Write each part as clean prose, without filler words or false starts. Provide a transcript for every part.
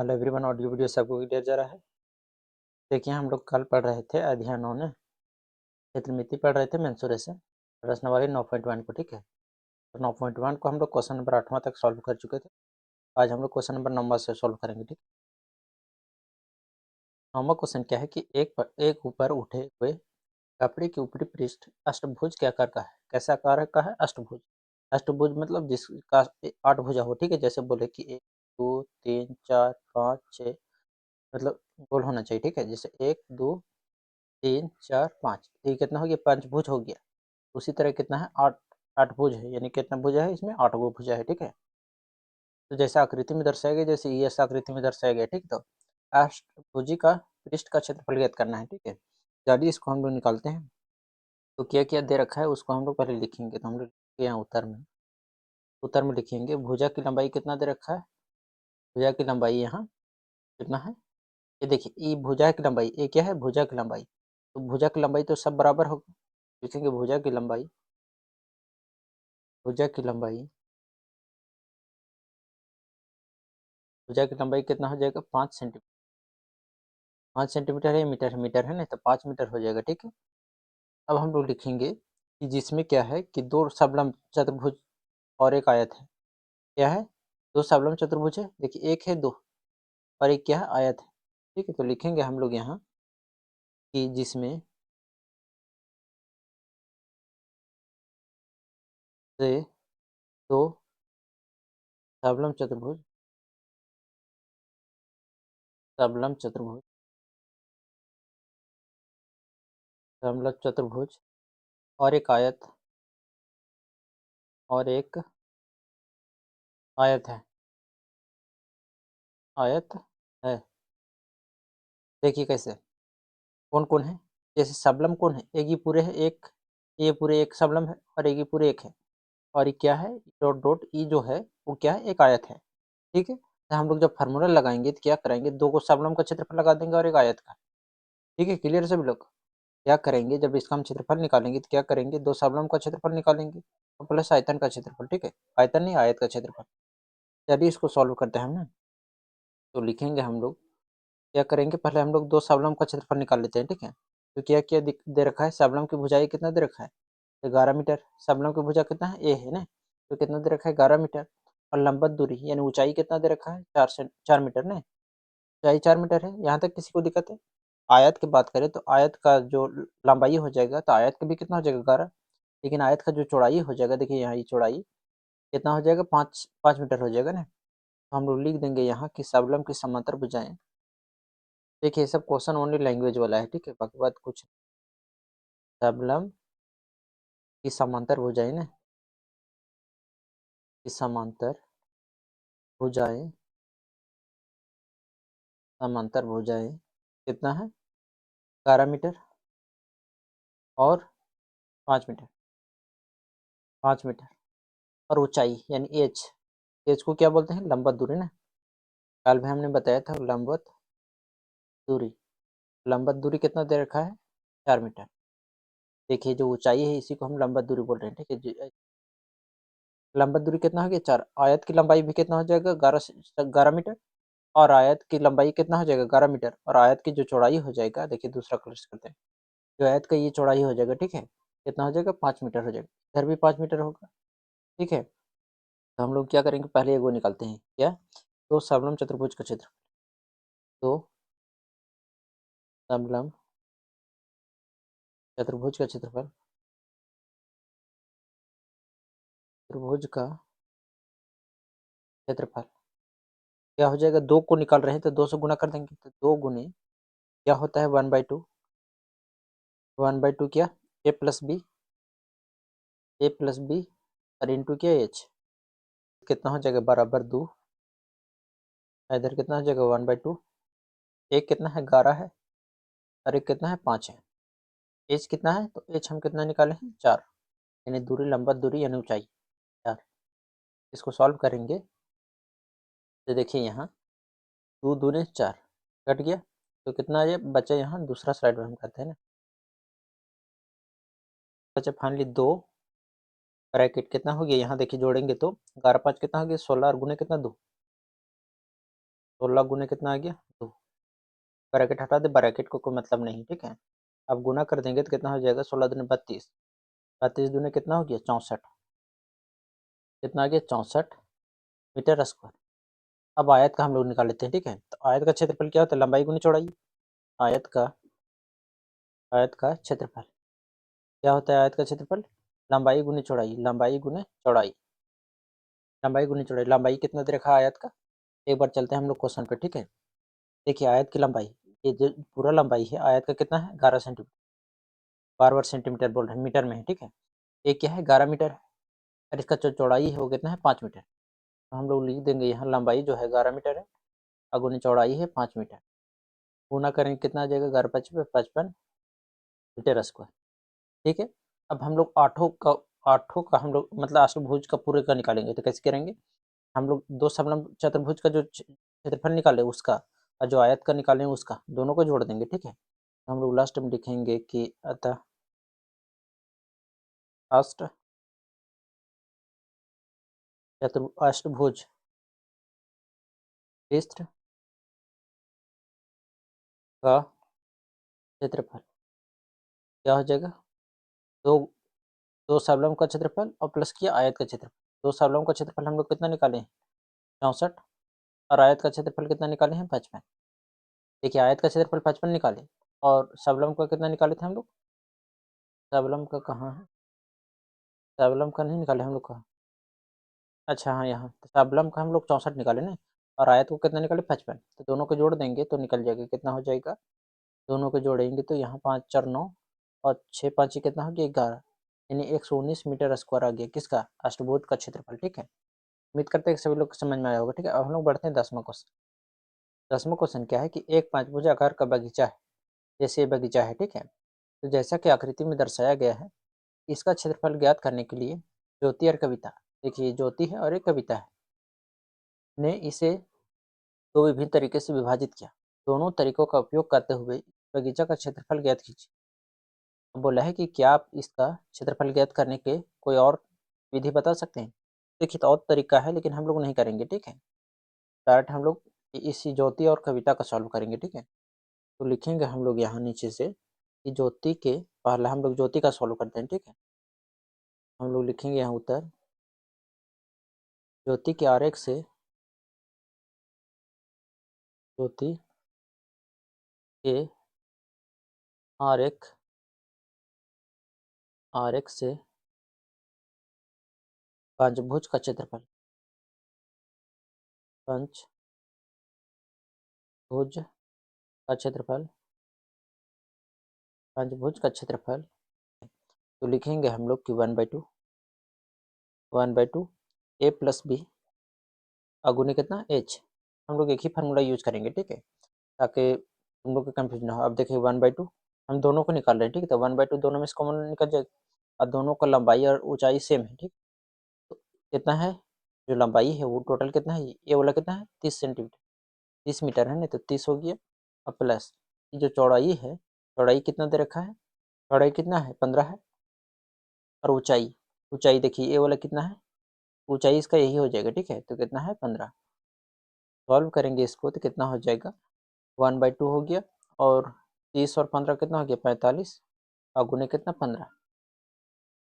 Hello everyone, audio video सबको clear जा रहा है। देखिए, हम लोग कल पढ़ रहे थे अध्ययन ने क्षेत्रमिति पढ़ रहे थे मेंसुरेशन प्रश्नावली 9.1 को। ठीक है, तो 9.1 को हम लोग क्वेश्चन नंबर 8वां तक सॉल्व कर चुके थे। आज हम लोग क्वेश्चन नंबर 9वां से सॉल्व करेंगे। ठीक, 9वां क्वेश्चन क्या है कि एक ऊपर उठे हुए कपड़े की ऊपरी पृष्ठ अष्टभुज के आकार का है। कैसा आकार का है? अष्टभुज। अष्टभुज मतलब जिसका 8 भुजा हो। ठीक है, जैसे बोले कि 1 2 3 4 5 6, मतलब गोल होना चाहिए। ठीक है, जैसे 1 2 3 4 5, ये कितना हो गया? पंचभुज हो गया। उसी तरह कितना है? 8 8 भुज है, यानी कितना भुजा है इसमें? 8 गो भुजा है। ठीक है, तो जैसे आकृति में दर्शाया गया, जैसे ये आकृति में दर्शाया गया। ठीक, तो अष्टभुजी का पृष्ठ का क्षेत्रफल ज्ञात करना है। ठीक है, चलिए इसको हम लोग निकालते हैं। तो क्या क्या दे रखा है उसको हम लोग पहले लिखेंगे। तो हम लोग यहाँ उत्तर में लिखेंगे भुजा की लंबाई कितना दे रखा है। भुजा की लंबाई यहाँ कितना है? ये देखिए, ये भुजा की लंबाई, ये क्या है? भुजा की लंबाई। तो भुजा की लंबाई तो सब बराबर होगी। लिखेंगे भुजा की लंबाई, भुजा की लंबाई, भुजा की लंबाई कितना हो जाएगा? 5 सेंटीमीटर। 5 सेंटीमीटर है, मीटर है ना, तो 5 मीटर हो जाएगा। ठीक है, अब हम लोग लिखेंगे कि जिसमें क्या है कि दो समलंब चतुर्भुज और एक आयत है। क्या है? दो समलंब चतुर्भुज है। देखिए, एक है, दो, और एक क्या है? आयत है। ठीक है, तो लिखेंगे हम लोग यहाँ कि जिसमें से दो समलंब चतुर्भुज, समलंब चतुर्भुज, समलंब चतुर्भुज और एक आयत, और एक आयत है, आयत है। देखिए कैसे, कौन कौन है? जैसे सबलम कौन है? एक ही पूरे है, एक ये पूरे एक सबलम है, और एक ही पूरे एक है, और ये क्या है? डॉट डॉट ई जो है वो क्या है? एक आयत है। ठीक है, तो हम लोग जब फार्मूला लगाएंगे तो क्या कराएंगे? दो को सबलम का क्षेत्रफल लगा देंगे और एक आयत का। ठीक है, क्लियर सभी लोग? क्या करेंगे जब इसका हम क्षेत्रफल निकालेंगे तो क्या करेंगे? दो सबलम का क्षेत्रफल निकालेंगे और प्लस आयतन का क्षेत्रफल। ठीक है, आयतन नहीं, आयत का क्षेत्रफल। चलिए इसको सॉल्व करते हैं हम ना। तो लिखेंगे हम लोग, क्या करेंगे? पहले हम लोग दो सबलम का क्षेत्रफल निकाल लेते हैं। ठीक है, तो क्या क्या दे रखा है? सबलम की भुजाई कितना दे रखा है? 11 मीटर। सबलम की भुजा कितना है? ए है ना, तो कितना दे रखा है? 11 मीटर। और लंबत दूरी यानी ऊंचाई कितना दे रखा है? 4 मीटर ना, ऊंचाई 4 मीटर है। यहाँ तक किसी को दिक्कत है? आयत की बात करें तो आयत का जो लंबाई हो जाएगा, तो आयत का भी कितना हो जाएगा? 11। लेकिन आयत का जो चौड़ाई हो जाएगा, देखिए यहाँ ये चौड़ाई कितना हो जाएगा? 5 मीटर हो जाएगा ना। तो हम लोग लिख देंगे यहाँ की सबलम की समांतर भुजाएं। देखिए, सब क्वेश्चन ओनली लैंग्वेज वाला है। ठीक है, बाकी बात कुछ, सबलम की समांतर भुजाएं ना, की समांतर भुजाएं, समांतर भुजाएं कितना है? 11 मीटर और 5 मीटर, 5 मीटर। और ऊंचाई यानी एच, एच को क्या बोलते हैं? लंबत दूरी ना, कल भी हमने बताया था लंबत दूरी। लंबत दूरी कितना दे रखा है? 4 मीटर। देखिए, जो ऊंचाई है इसी को हम लंबत दूरी बोल रहे हैं। ठीक है, लंबत दूरी कितना हो गया? 4। आयत की लंबाई भी कितना हो जाएगा? 11 मीटर। और आयत की लंबाई कितना हो जाएगा? 11 मीटर। और आयत की जो चौड़ाई हो जाएगा, देखिए दूसरा कलर करते हैं, जो आयत का ये चौड़ाई हो जाएगा। ठीक है, कितना हो जाएगा? 5 मीटर हो जाएगा। इधर भी 5 मीटर होगा। ठीक है, तो हम लोग क्या करेंगे? पहले वो निकालते हैं। क्या? तो समलंब चतुर्भुज का क्षेत्र, तो समलंब चतुर्भुज का क्षेत्रफल, त्रिभुज का क्षेत्रफल क्या हो जाएगा? 2 को निकाल रहे हैं तो 2 से गुना कर देंगे, तो 2 गुने क्या होता है? 1/2। 1/2 क्या? ए प्लस बी, ए प्लस बी, और इंटू क्या? एच। कितना हो जाएगा? बराबर 2। इधर कितना हो जाएगा? 1/2। एक कितना है? 11 है, और एक कितना है? 5 है। एच कितना है? तो एच हम कितना निकाले हैं? 4। यानी दूरी, लंबत दूरी यानी ऊंचाई 4। इसको सॉल्व करेंगे तो देखिए यहाँ 2 दूने 4 कट गया, तो कितना ये बचा? यहाँ दूसरा स्लाइड में हम करते हैं ना, बचा फाइनली 2 ब्रैकेट कितना हो गया? यहाँ देखिए जोड़ेंगे तो 11 5 कितना हो गया? 16, और गुने कितना? 2। 16 गुने कितना आ गया 2। ब्रैकेट हटा दे, ब्रैकेट को कोई मतलब नहीं, ठीक है। अब गुना कर देंगे तो कितना हो जाएगा, 16 दूनी 32, 32 दूनी कितना हो गया 64, कितना आ गया 64 मीटर स्क्वायर। अब आयत का हम लोग निकाल लेते हैं, ठीक है। तो आयत का क्षेत्रफल क्या होता है, लंबाई गुनी चौड़ाई। आयत का क्षेत्रफल क्या होता है, आयत का क्षेत्रफल लंबाई गुनी चौड़ाई, लंबाई गुने चौड़ाई, लंबाई गुनी चौड़ाई। लंबाई कितना दे रखा है आयत का, एक बार चलते हैं हम लोग क्वेश्चन पे, ठीक है। देखिए आयत की लंबाई, ये जो पूरा लंबाई है आयत का कितना है 11 सेंटीमीटर, बार बार सेंटीमीटर बोल रहे हैं, मीटर में है, ठीक है। ये क्या है 11 मीटर है, और इसका जो चौड़ाई है वो कितना है 5 मीटर। तो हम लोग लिख देंगे यहाँ लंबाई जो है 11 मीटर है, और गुनी चौड़ाई है 5 मीटर। गुना करेंगे कितना आ जाएगा, 11×5 = 55 मीटर स्क्वायर, ठीक है। अब हम लोग आठों का हम लोग मतलब अष्टभुज का पूरे का निकालेंगे, तो कैसे करेंगे, हम लोग दो समलंब चतुर्भुज का जो क्षेत्रफल निकाले उसका, और जो आयत का निकाले उसका, दोनों को जोड़ देंगे, ठीक है। तो हम लोग लास्ट में लिखेंगे कि अतः अष्टभुज पृष्ठ का क्षेत्रफल क्या हो जाएगा, दो दो समलंब का क्षेत्रफल और प्लस किया आयत का क्षेत्रफल। दो समलंब का क्षेत्रफल हम लोग कितना निकाले हैं 64, और आयत का क्षेत्रफल कितना निकाले हैं 55। देखिए आयत का क्षेत्रफल 55 निकाले, और समलंब का कितना निकाले थे हम लोग, समलंब का कहाँ है, समलंब का नहीं निकाले हम लोग का, अच्छा हाँ यहाँ, तो समलंब का हम लोग 64 निकाले ना, और आयत को कितना निकाले 55। तो दोनों को जोड़ देंगे तो निकल जाएगा, कितना हो जाएगा, दोनों को जोड़ेंगे तो यहाँ 5×4=9, और 6×5 कितना हो गया 11, यानी 119 मीटर स्क्वायर आ गया किसका, अष्टभुज का क्षेत्रफल, ठीक है। उम्मीद करते हैं कि सभी लोग को समझ में आया होगा, ठीक है। अब हम लोग बढ़ते हैं 10वां क्वेश्चन। 10वां क्वेश्चन क्या है कि एक पाँचभुजा आकार का बगीचा है, जैसे ये बगीचा है, ठीक है। तो जैसा कि आकृति में दर्शाया गया है, इसका क्षेत्रफल ज्ञात करने के लिए ज्योति और कविता, देखिए ज्योति है और एक कविता है, ने इसे दो विभिन्न तरीके से विभाजित किया। दोनों तरीकों का उपयोग करते हुए बगीचा का क्षेत्रफल ज्ञात कीजिए। बोला है कि क्या आप इसका क्षेत्रफल ज्ञात करने के कोई और विधि बता सकते हैं। देखिए तो और तरीका है, लेकिन हम लोग नहीं करेंगे, ठीक है। डायरेक्ट हम लोग इसी ज्योति और कविता का सॉल्व करेंगे, ठीक है। तो लिखेंगे हम लोग यहाँ नीचे से कि ज्योति के, पहले हम लोग ज्योति का सॉल्व करते हैं, ठीक है। हम लोग लिखेंगे यहाँ उत्तर, ज्योति के आरेख से, ज्योति के आरेख आरेख से पंचभुज का क्षेत्रफल, पंचभुज का क्षेत्रफल, पंचभुज का क्षेत्रफल। तो लिखेंगे हम लोग कि 1/2 a प्लस बी अगुने कितना h। हम लोग एक ही फार्मूला यूज करेंगे, ठीक है, ताकि तुम लोग को कंफ्यूज ना हो। अब देखिए 1/2 हम दोनों को निकाल रहे हैं, ठीक है। तो 1/2 दोनों में से कॉमन निकल जाएगा, और दोनों का लंबाई और ऊंचाई सेम है, ठीक। तो कितना है, जो लंबाई है वो टोटल कितना है, ये वाला कितना है 30 सेंटीमीटर, 30 मीटर है ना, तो 30 हो गया। और प्लस ये जो चौड़ाई है, चौड़ाई कितना दे रखा है, चौड़ाई कितना है 15 है, और ऊंचाई, ऊंचाई देखिए ये वाला कितना है, ऊंचाई इसका यही हो जाएगा, ठीक है। तो कितना है 15, सॉल्व करेंगे इसको तो कितना हो जाएगा 1/2 हो गया, और 30 और 15 कितना हो गया 45, और गुने कितना 15।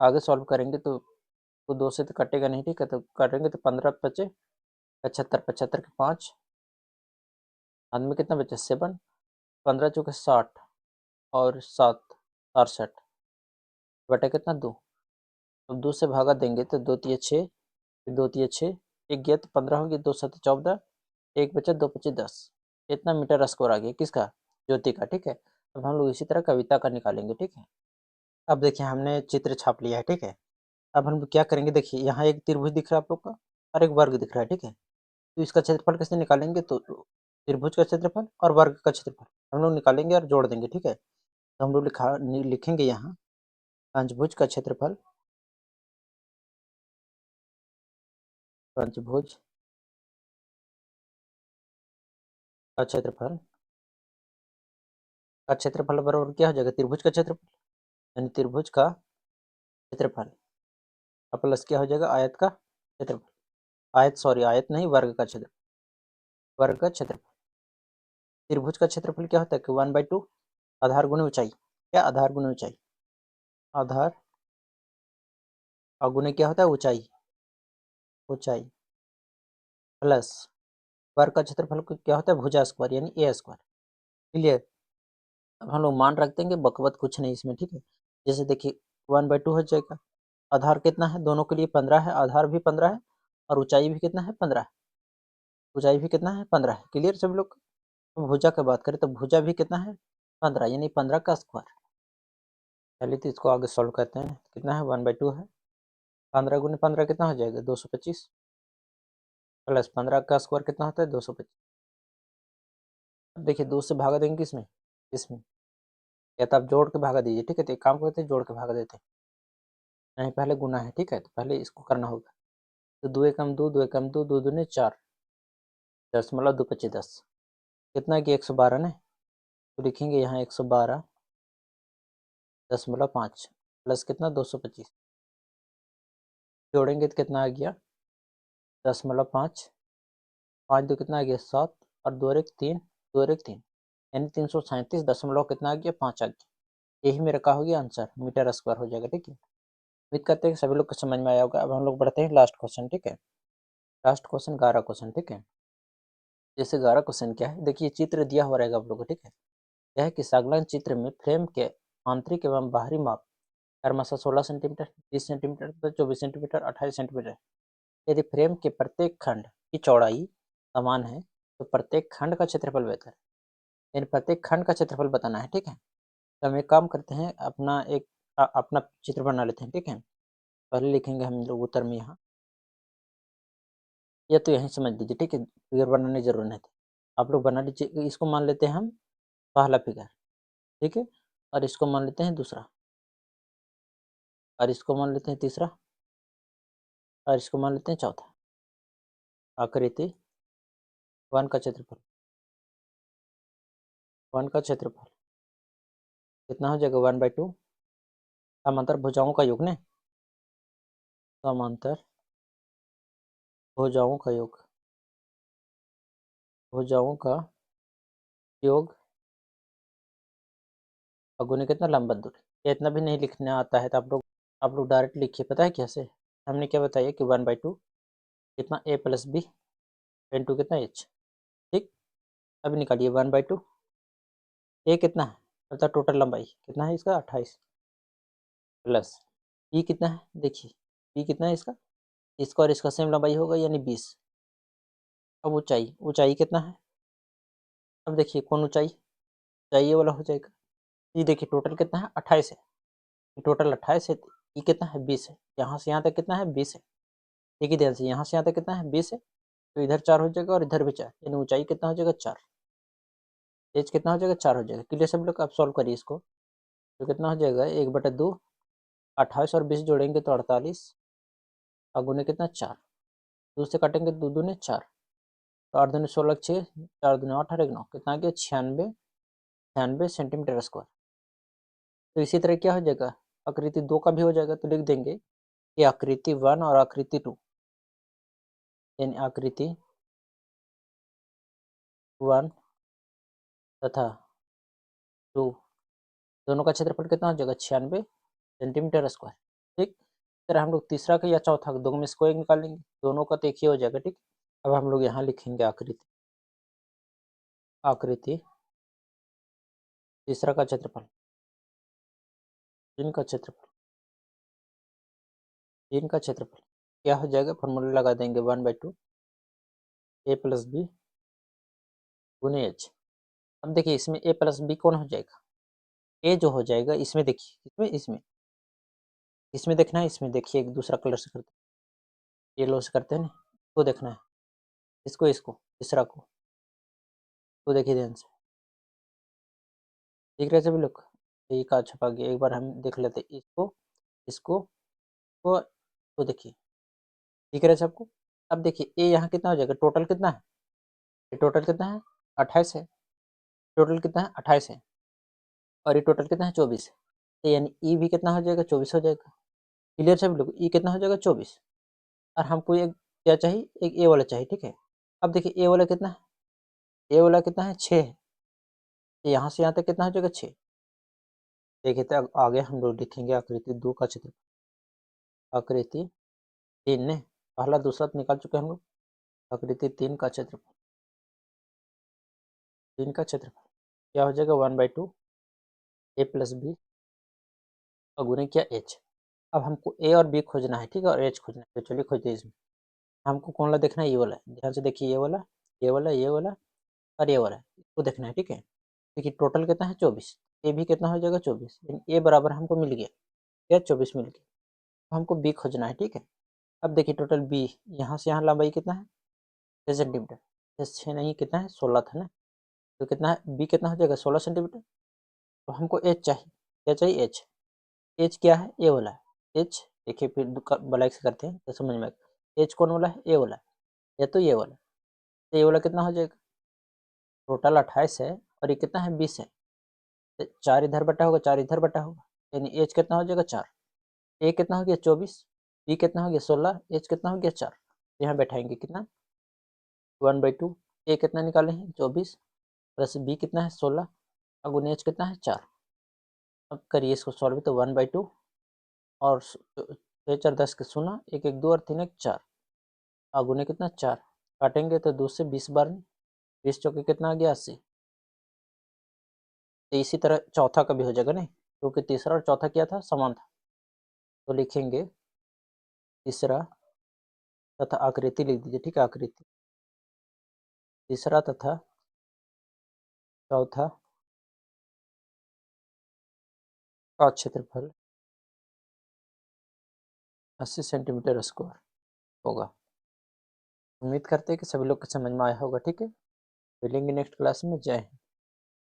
आगे सॉल्व करेंगे तो दो से तो कटेगा नहीं, ठीक है। तो कटेंगे तो 15 बचे 75, 75 के 5, अंत में कितना बचे 7, 15 चौके 60, और 7 68 बटे कितना 2। अब 2 से भागा देंगे तो 2×3 6, फिर 2×3 6, एक गया तो 15 हो गया, 2×7 14, एक बचा 2×5 10। इतना मीटर स्क्वायर आ गया किसका, ज्योति का, ठीक है। अब हम लोग इसी तरह कविता का निकालेंगे, ठीक है। अब देखिए हमने चित्र छाप लिया है, ठीक है। अब हम क्या करेंगे, देखिए यहाँ एक त्रिभुज दिख रहा है आप लोग का, और एक वर्ग दिख रहा है, ठीक है। तो इसका क्षेत्रफल कैसे निकालेंगे, तो त्रिभुज का क्षेत्रफल और वर्ग का क्षेत्रफल हम लोग निकालेंगे और जोड़ देंगे, ठीक है। तो हम लोग लिखेंगे यहाँ पंचभुज का क्षेत्रफल, पंचभुज का क्षेत्रफल, बराबर क्या हो जाएगा त्रिभुज का क्षेत्रफल, यानी त्रिभुज का क्षेत्रफल और प्लस क्या हो जाएगा आयत का क्षेत्रफल, आयत सॉरी आयत नहीं वर्ग का क्षेत्रफल, वर्ग का क्षेत्रफल। त्रिभुज का क्षेत्रफल क्या होता है कि 1/2 आधार गुने ऊंचाई। क्या आधार गुने ऊंचाई, आधार और गुने क्या होता है ऊंचाई, ऊंचाई प्लस वर्ग का क्षेत्रफल को क्या होता है भुजा स्क्वायर यानी ए स्क्वायर। क्लियर। अब हम लोग मान रखते हैं कि बकवत कुछ नहीं इसमें, ठीक है। जैसे देखिए 1/2 हो जाएगा, आधार कितना है दोनों के लिए 15 है, आधार भी 15 है और ऊंचाई भी कितना है 15 है, ऊंचाई भी कितना है 15 है। क्लियर सब लोग। भुजा की बात करें तो भुजा भी कितना है 15 यानी 15 का स्क्वायर। चलिए तो इसको आगे सॉल्व करते हैं, कितना है 1/2 है, 15 गुने 15 कितना हो जाएगा 225 प्लस 15 का स्क्वायर कितना होता है 225। अब देखिए 2 से भागा देंगे किसमें, इसमें, या तो आप जोड़ के भागा दीजिए, ठीक है। तो एक काम करते हैं जोड़ के भागा देते हैं, नहीं पहले गुना है, ठीक है। तो पहले इसको करना होगा, तो 2 एकम 2, 2 एकम 2, 2 दूने 4, 10 कितना कि 112 ना। तो लिखेंगे यहाँ 112.5 प्लस कितना 225, जोड़ेंगे तो कितना आ गया 10.5, 5 2 कितना आ गया 7 और 2 और 1 3, 2 और 1 3 यानी 337 दशमलव कितना आ गया 5 आ गया। यही मेरा कहा हो गया आंसर, मीटर स्क्वायर हो जाएगा, ठीक है। उम्मीद करते हैं सभी लोग को समझ में आया होगा। अब हम लोग बढ़ते हैं लास्ट क्वेश्चन, ठीक है। लास्ट क्वेश्चन 11 क्वेश्चन, ठीक है। जैसे 11 क्वेश्चन क्या है, देखिए चित्र दिया हुआ रहेगा आप लोग को, ठीक है। क्या है कि संलग्न चित्र में फ्रेम के आंतरिक एवं बाहरी माप क्रमशः 16 सेंटीमीटर, 30 सेंटीमीटर, 24 सेंटीमीटर, 28 सेंटीमीटर। यदि फ्रेम के प्रत्येक खंड की चौड़ाई समान है तो प्रत्येक खंड का क्षेत्रफल बेहतर है, यानी प्रत्येक खंड का क्षेत्रफल बताना है, ठीक है। तो हम एक काम करते हैं, अपना चित्र बना लेते हैं, ठीक है। पहले लिखेंगे हम लोग उत्तर में यहाँ, या तो यहीं समझ लीजिए, ठीक है। फिगर बनाने की जरूरत नहीं थी, आप लोग बना लीजिए। इसको मान लेते हैं हम पहला फिगर, ठीक है। और इसको मान लेते हैं दूसरा, और इसको मान लेते हैं तीसरा, और इसको मान लेते हैं चौथा। आकृति वन का क्षेत्रफल, वन का क्षेत्रफल कितना हो जाएगा 1/2 समांतर भुजाओं का योग ने, समांतर भुजाओं का योग, भुजाओं का योग और गुने कितना लंबन दूरी। ये इतना भी नहीं लिखने आता है तो आप लोग डायरेक्ट लिखिए। पता है कैसे, हमने क्या बताया कि 1/2 कितना a प्लस बी इंटू कितना h, ठीक। अभी निकालिए 1/2 a कितना है, अर्थात टोटल लंबाई कितना है इसका 28 प्लस b कितना है, देखिए b कितना है इसका और इसका सेम लंबाई होगा यानी 20। अब ऊंचाई, ऊंचाई कितना है, अब देखिए कौन ऊंचाई, ऊंचाई ये वाला हो जाएगा। ये देखिए टोटल कितना है 28 है, टोटल 28 है, ये कितना है 20 है, यहाँ से यहाँ तक कितना है 20 है। देखिए ध्यान से, यहाँ से यहाँ तक कितना है 20 है, तो इधर 4 हो जाएगा और इधर भी 4, यानी ऊंचाई कितना हो जाएगा 4, एज कितना हो जाएगा 4 हो जाएगा। क्लियर सब लोग। आप सॉल्व करिए इसको, तो कितना हो जाएगा 1/2, 28 और 20 जोड़ेंगे तो 48 और गुने कितना 4, 2 से काटेंगे 2 दूने 4, तो 8 दूने 16 6, 4 दूने 8 और 1 9 कितना आ गया 96, 96 सेंटीमीटर स्क्वायर। तो इसी तरह क्या हो जाएगा आकृति 2 का भी हो जाएगा, तो लिख देंगे कि आकृति 1 और आकृति 2, यानी आकृति 1 तथा 2 दोनों का क्षेत्रफल कितना हो जाएगा 96 सेंटीमीटर स्क्वायर, ठीक। फिर हम लोग तीसरा का या चौथा का, दो में से कोई एक निकालेंगे, दोनों का तो एक ही हो जाएगा, ठीक। अब हम लोग यहाँ लिखेंगे आकृति, आकृति तीसरा का क्षेत्रफल, तीन का क्षेत्रफल, तीन का क्षेत्रफल क्या हो जाएगा, फॉर्मूला लगा देंगे 1/2 a प्लस बी गुने एच। अब देखिए इसमें a प्लस बी कौन हो जाएगा, a जो हो जाएगा इसमें, देखिए इसमें इसमें इसमें देखना है, इसमें देखिए एक दूसरा कलर से करते हैं, येलो से करते हैं ना, इसको देखना है, इसको इसको तीसरा को देखिए ध्यान से, देख रहे सभी लोग। एक का छपा गया, एक बार हम देख लेते हैं इसको, इसको को देखिए, दिख रहा है सबको। अब देखिए ए यहाँ कितना हो जाएगा, टोटल कितना है, ये टोटल कितना है 28 है, टोटल कितना है 28 है, और ये टोटल कितना है 24 है, तो यानी ई भी कितना हो जाएगा 24 हो जाएगा। क्लियर सभी लोग, ई कितना हो जाएगा 24, और हमको एक क्या चाहिए, एक ए वाला चाहिए, ठीक है। अब देखिए ए वाला कितना है ये वाला कितना है 6 है, तो यहाँ से यहाँ तक कितना हो जाएगा 6। देखिए तो आगे हम लोग लिखेंगे आकृति 2 का क्षेत्रफल। आकृति 3 ने पहला दूसरा तो निकाल चुके हैं हम लोग। आकृति 3 का क्षेत्रफल, 3 का क्षेत्रफल क्या हो जाएगा 1/2 ए प्लस बी और गुणे क्या एच। अब हमको ए और बी खोजना है, ठीक है, और एच खोजना है। तो चलिए खोजते हैं इसमें। हमको कौन वाला देखना है, ये वाला। ध्यान से देखिए, ये वाला, ये वाला, ये वाला और ये वाला, इसको देखना है, ठीक है। देखिए टोटल कितना है 24। ए भी कितना हो जाएगा 24, ए बराबर हमको मिल गया, या 24 मिल गया। तो हमको बी खोजना है, ठीक है। अब देखिए टोटल बी, यहाँ से यहाँ लंबाई कितना है 6 सेंटीमीटर। 6 नहीं, कितना है 16 था ना। तो कितना है बी, कितना हो जाएगा 16 सेंटीमीटर। तो हमको एच चाहिए, क्या चाहिए एच। एच क्या है, ए वाला है एच। देखिए फिर ब्लैक से करते हैं तो समझ में आएगा। एच कौन वाला है, ए वाला, या तो ये वाला। तो ये वाला कितना हो जाएगा, टोटल 28 है और ये कितना है 20 है। तो 4 इधर बटा होगा, 4 इधर बटा होगा, यानी एच कितना हो जाएगा 4। ए कितना हो गया 24, बी कितना हो गया 16, एच कितना हो गया 4। यहाँ बैठाएंगे कितना 1/2। ए कितना निकाले हैं 24, प्लस बी कितना है 16 और गुने एच कितना है 4। अब करिए इसको सॉल्व, तो 1/2 और 6 4 10 के 0, 1 1 2 और 3 1 4 और गुने कितना 4। काटेंगे तो 2 से 20 बार में, 20 चौके कितना आ गया 80। तो इसी तरह चौथा का भी हो जाएगा नहीं, क्योंकि तीसरा और चौथा क्या था, समान था। तो लिखेंगे तीसरा तथा आकृति लिख दीजिए, ठीक है। आकृति तीसरा तथा चौथा का क्षेत्रफल 80 सेंटीमीटर स्क्वायर होगा। उम्मीद करते हैं कि सभी लोग को समझ में आया होगा, ठीक है। मिलेंगे नेक्स्ट क्लास में। जय हिंद।